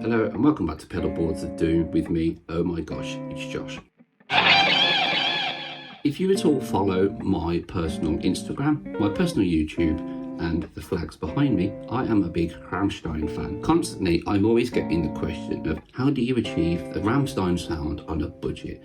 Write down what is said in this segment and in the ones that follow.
Hello and welcome back to Pedalboards of Doom with me. Oh my gosh, it's Josh. If you at all follow my personal Instagram, my personal YouTube, and the flags behind me, I am a big Rammstein fan. Constantly, I'm always getting the question of how do you achieve the Rammstein sound on a budget?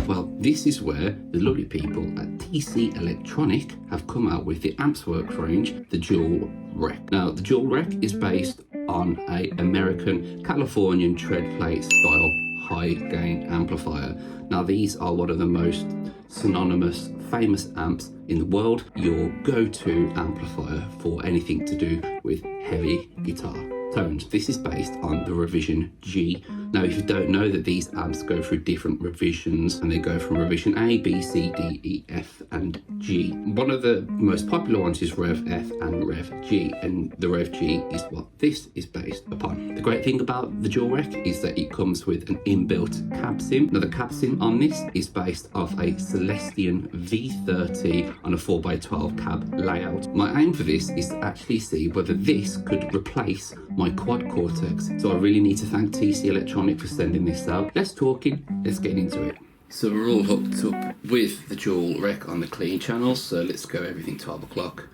Well, this is where the lovely people at TC Electronic have come out with the Amps-Works range, the Dual Rec. Now, the Dual Rec is based on an American Californian tread plate style high gain amplifier. Now, these are one of the most synonymous, famous amps in the world, your go-to amplifier for anything to do with heavy guitar tones. This is based on the revision G. Now, if you don't know that these amps go through different revisions, and they go from revision A, B, C, D, E, F, and G. One of the most popular ones is Rev F and Rev G, and the Rev G is what this is based upon. The great thing about the Dual Rec is that it comes with an inbuilt cab sim. Now, the cab sim on this is based off a Celestion V30 on a 4x12 cab layout. My aim for this is to actually see whether this could replace my Quad Cortex. So I really need to thank TC Electronic for sending this out. Less talking, let's get into it. So we're all hooked up with the Dual Rec on the clean channel, so let's go everything 12 o'clock.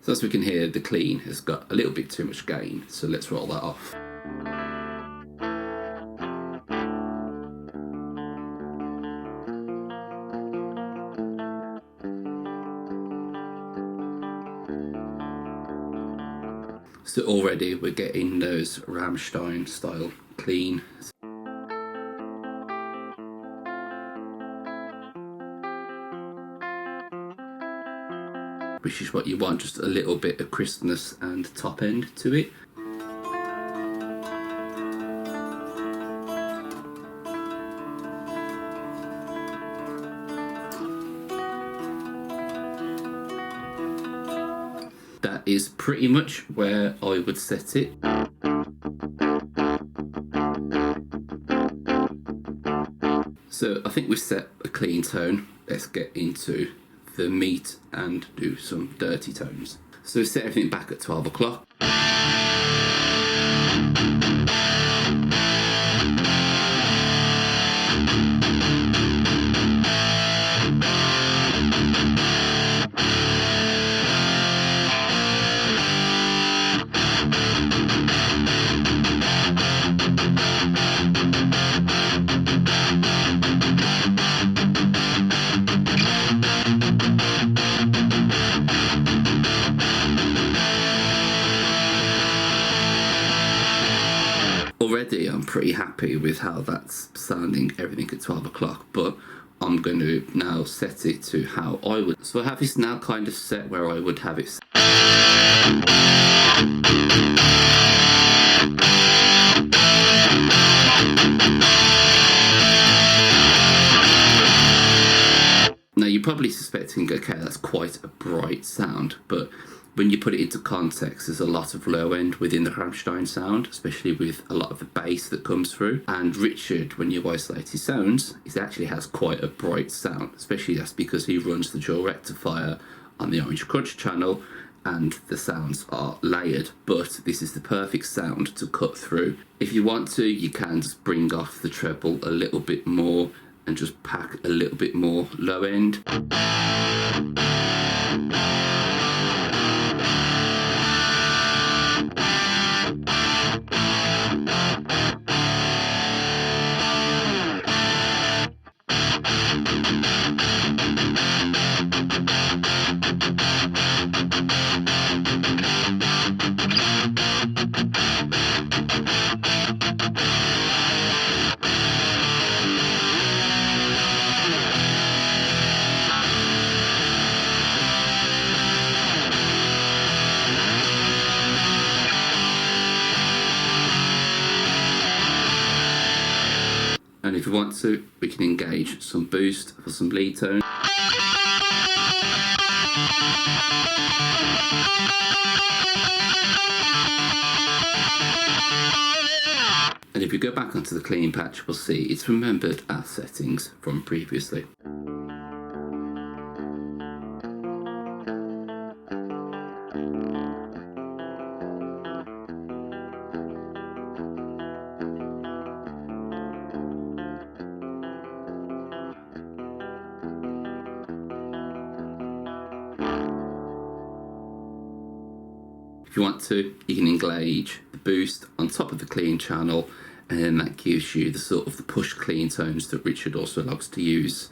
So as we can hear, the clean has got a little bit too much gain, so let's roll that off. So already we're getting those Rammstein style clean. Which is what you want, just a little bit of crispness and top end to it. That is pretty much where I would set it. So I think we've set a clean tone. Let's get into the meat and do some dirty tones. So set everything back at 12 o'clock. Already I'm pretty happy with how that's sounding, everything at 12 o'clock, but I'm going to now set it to how I would. So I have this now kind of set where I would have it. Now you're probably suspecting, okay, that's quite a bright sound, but when you put it into context, there's a lot of low end within the Rammstein sound, especially with a lot of the bass that comes through. And Richard, when you isolate his sounds, it actually has quite a bright sound, especially that's because he runs the dual rectifier on the Orange Crunch channel, and the sounds are layered, but this is the perfect sound to cut through. If you want to, you can just bring off the treble a little bit more and just pack a little bit more low end. And if you want to, we can engage some boost for some lead tone. And if you go back onto the clean patch, we'll see it's remembered our settings from previously. If you want to, you can engage the boost on top of the clean channel, and then that gives you the sort of the push clean tones that Richard also likes to use.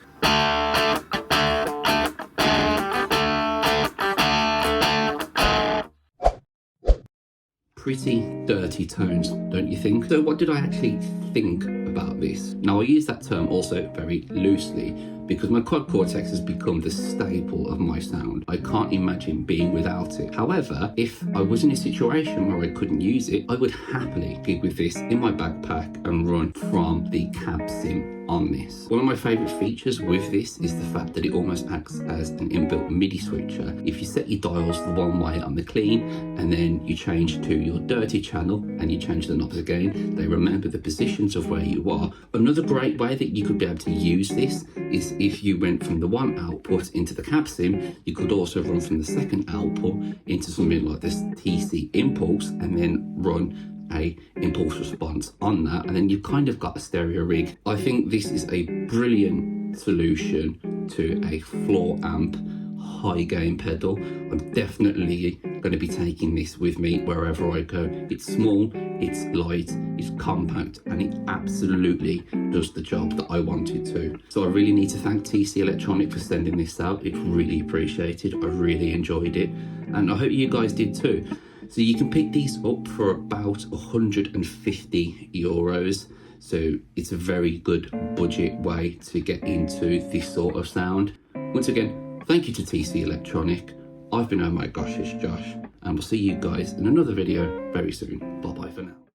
Pretty dirty tones, don't you think? So what did I actually think about this? Now, I use that term also very loosely because my Quad Cortex has become the staple of my sound. I can't imagine being without it. However, if I was in a situation where I couldn't use it, I would happily gig with this in my backpack and run from the cab sim on this. One of my favourite features with this is the fact that it almost acts as an inbuilt MIDI switcher. If you set your dials the one way on the clean and then you change to your dirty channel and you change the knobs again, they remember the positions of where you are. Another great way that you could be able to use this is if you went from the one output into the cab sim, you could also run from the second output into something like this TC impulse and then run a impulse response on that, and then you've kind of got a stereo rig. I think this is a brilliant solution to a floor amp high gain pedal. I'm definitely going to be taking this with me wherever I go. It's small, it's light, it's compact, and it absolutely does the job that I want it to. So I really need to thank TC Electronic for sending this out. It's really appreciated. I really enjoyed it, and I hope you guys did too. So you can pick these up for about 150 euros. So it's a very good budget way to get into this sort of sound. Once again, thank you to TC Electronic. I've been Oh My Gosh, it's Josh, and we'll see you guys in another video very soon. Bye bye for now.